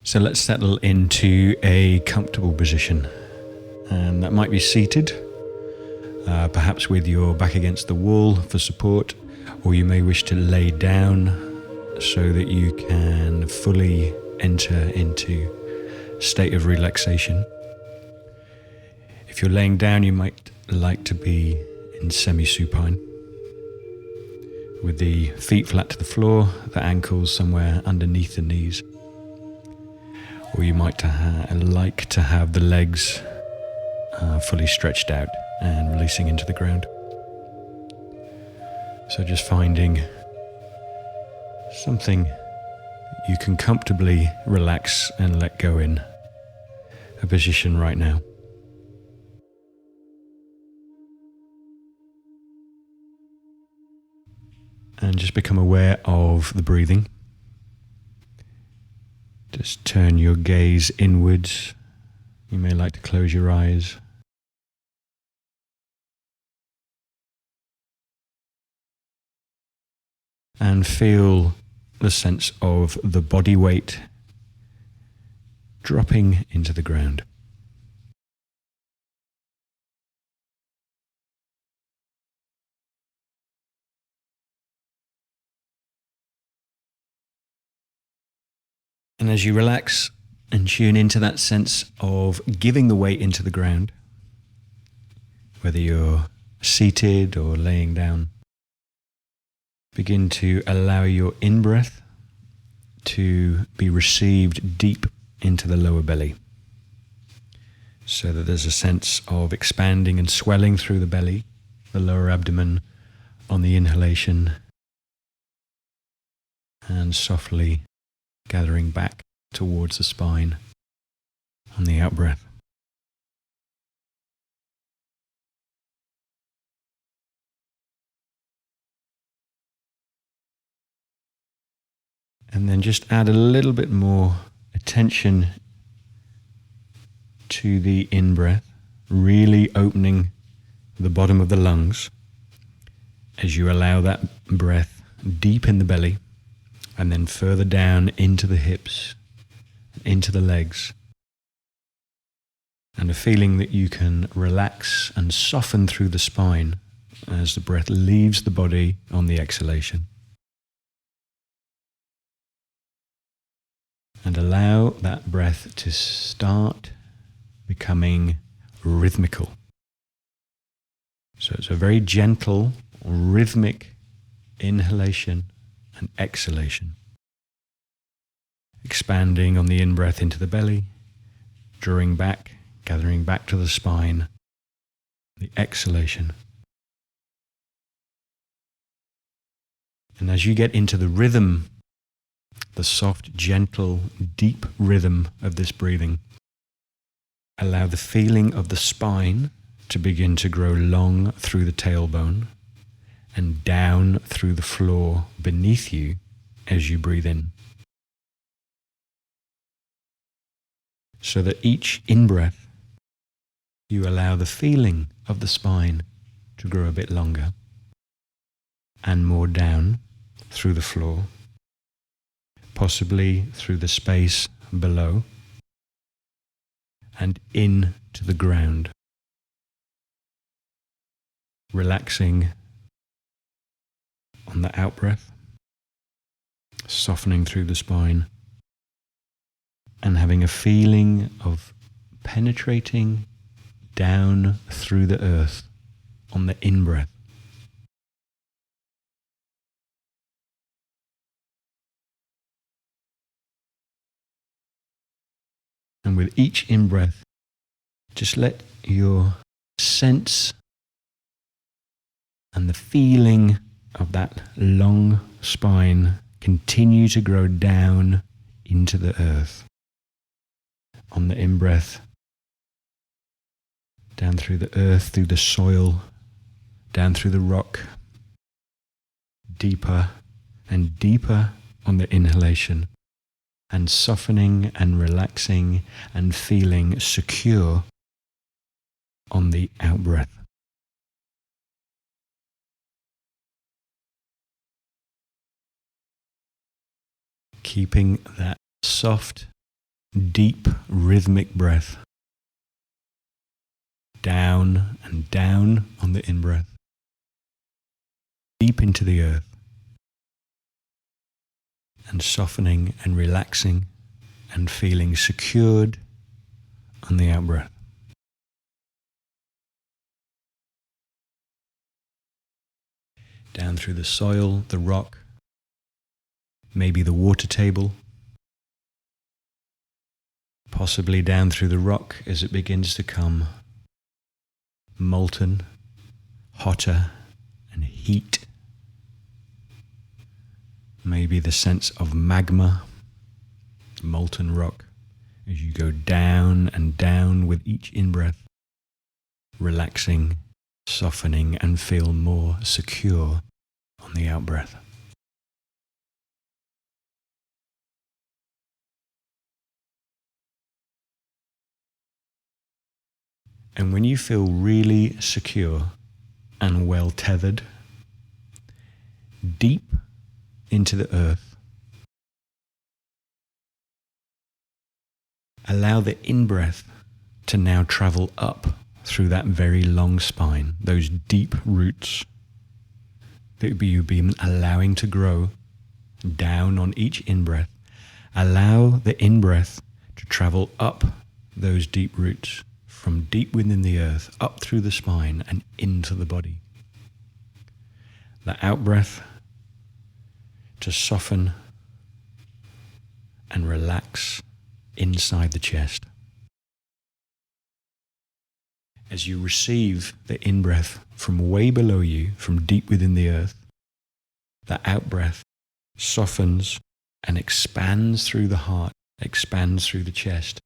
So let's settle into a comfortable position, and that might be seated, perhaps with your back against the wall for support, or you may wish to lay down so that you can fully enter into a state of relaxation. If you're laying down, you might like to be in semi-supine, with the feet flat to the floor, the ankles somewhere underneath the knees. Or you might like to have the legs fully stretched out and releasing into the ground. So just finding something you can comfortably relax and let go in a position right now. And just become aware of the breathing. Just turn your gaze inwards. You may like to close your eyes. And feel the sense of the body weight dropping into the ground. And as you relax and tune into that sense of giving the weight into the ground, whether you're seated or laying down, begin to allow your in-breath to be received deep into the lower belly, so that there's a sense of expanding and swelling through the belly, the lower abdomen on the inhalation, and softly gathering back towards the spine on the out-breath. And then just add a little bit more attention to the in-breath, really opening the bottom of the lungs as you allow that breath deep in the belly and then further down into the hips, into the legs. And a feeling that you can relax and soften through the spine as the breath leaves the body on the exhalation. And allow that breath to start becoming rhythmical. So it's a very gentle, rhythmic inhalation and exhalation. Expanding on the in-breath into the belly, drawing back, gathering back to the spine, the exhalation. And as you get into the rhythm, the soft, gentle, deep rhythm of this breathing, allow the feeling of the spine to begin to grow long through the tailbone and down through the floor beneath you as you breathe in. So that each in-breath, you allow the feeling of the spine to grow a bit longer and more down through the floor, possibly through the space below and in to the ground, relaxing on the out-breath, softening through the spine, and having a feeling of penetrating down through the earth on the in-breath. And with each in-breath, just let your sense and the feeling of that long spine continue to grow down into the earth. On the in-breath, down through the earth, through the soil, down through the rock, deeper and deeper on the inhalation, and softening and relaxing and feeling secure on the out-breath. Keeping that soft deep rhythmic breath. Down and down on the in-breath. Deep into the earth. And softening and relaxing and feeling secured on the out-breath. Down through the soil, the rock, maybe the water table, possibly down through the rock as it begins to come molten, hotter, and heat. Maybe the sense of magma, molten rock, as you go down and down with each in-breath, relaxing, softening, and feel more secure on the out-breath. And when you feel really secure and well tethered, deep into the earth, allow the in-breath to now travel up through that very long spine, those deep roots that you've been allowing to grow down on each in-breath. Allow the in-breath to travel up those deep roots from deep within the earth, up through the spine and into the body. The out-breath to soften and relax inside the chest. As you receive the in-breath from way below you, from deep within the earth, the out-breath softens and expands through the heart, expands through the chest.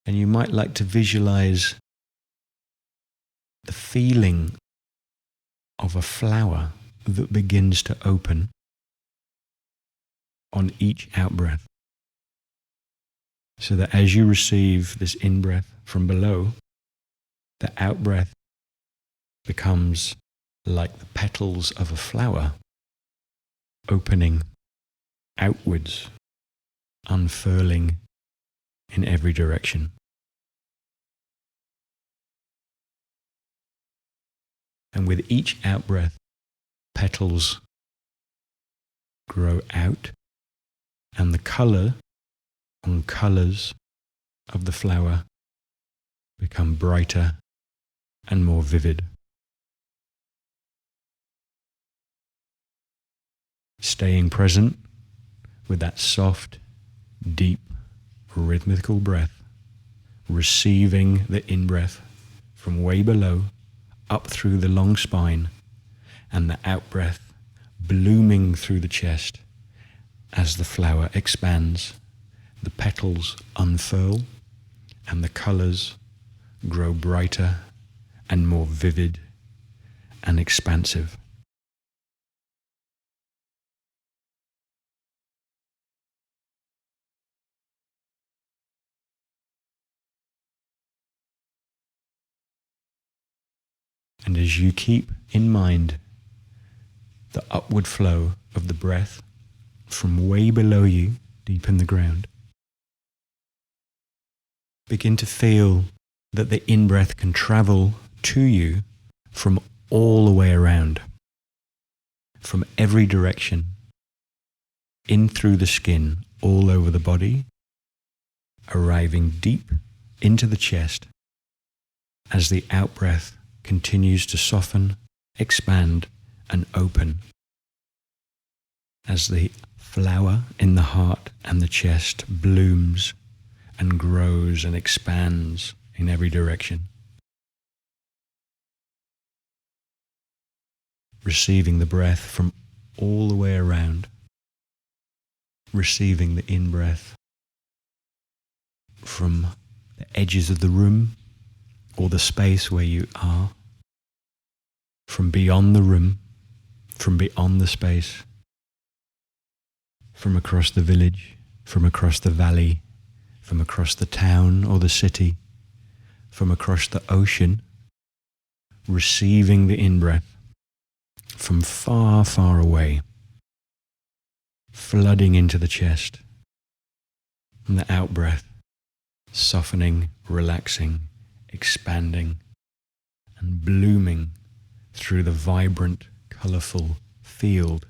And you might like to visualize the feeling of a flower that begins to open on each out-breath. So that as you receive this in-breath from below, the out-breath becomes like the petals of a flower, opening outwards, unfurling in every direction. And with each out-breath, petals grow out, and the color and colors of the flower become brighter and more vivid. Staying present with that soft, deep, rhythmical breath, receiving the in-breath from way below, up through the long spine, and the out-breath blooming through the chest as the flower expands, the petals unfurl, and the colors grow brighter and more vivid and expansive. And as you keep in mind the upward flow of the breath from way below you, deep in the ground, begin to feel that the in-breath can travel to you from all the way around, from every direction, in through the skin, all over the body, arriving deep into the chest as the out-breath continues to soften, expand, and open. As the flower in the heart and the chest blooms and grows and expands in every direction. Receiving the breath from all the way around. Receiving the in-breath from the edges of the room or the space where you are. From beyond the room, from beyond the space, from across the village, from across the valley, from across the town or the city, from across the ocean, receiving the in-breath from far, far away, flooding into the chest, and the out-breath softening, relaxing, expanding, and blooming through the vibrant, colourful field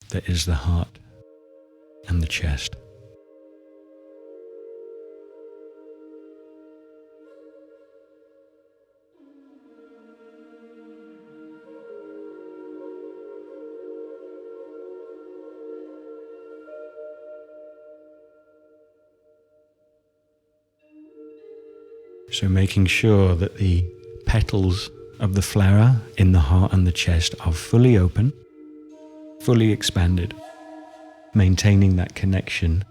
that is the heart and the chest. So making sure that the petals of the flower in the heart and the chest are fully open, fully expanded, maintaining that connection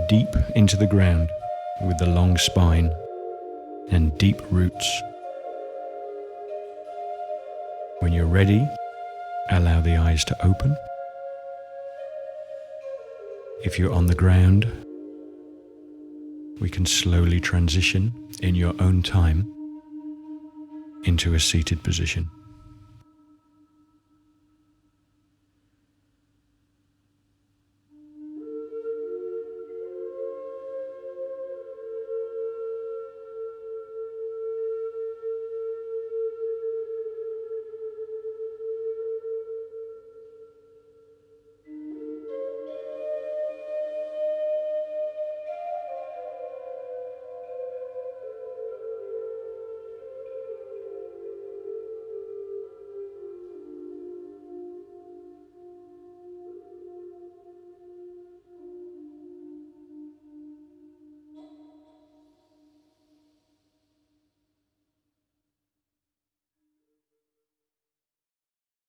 deep into the ground with the long spine and deep roots. When you're ready, allow the eyes to open. If you're on the ground, we can slowly transition in your own time into a seated position.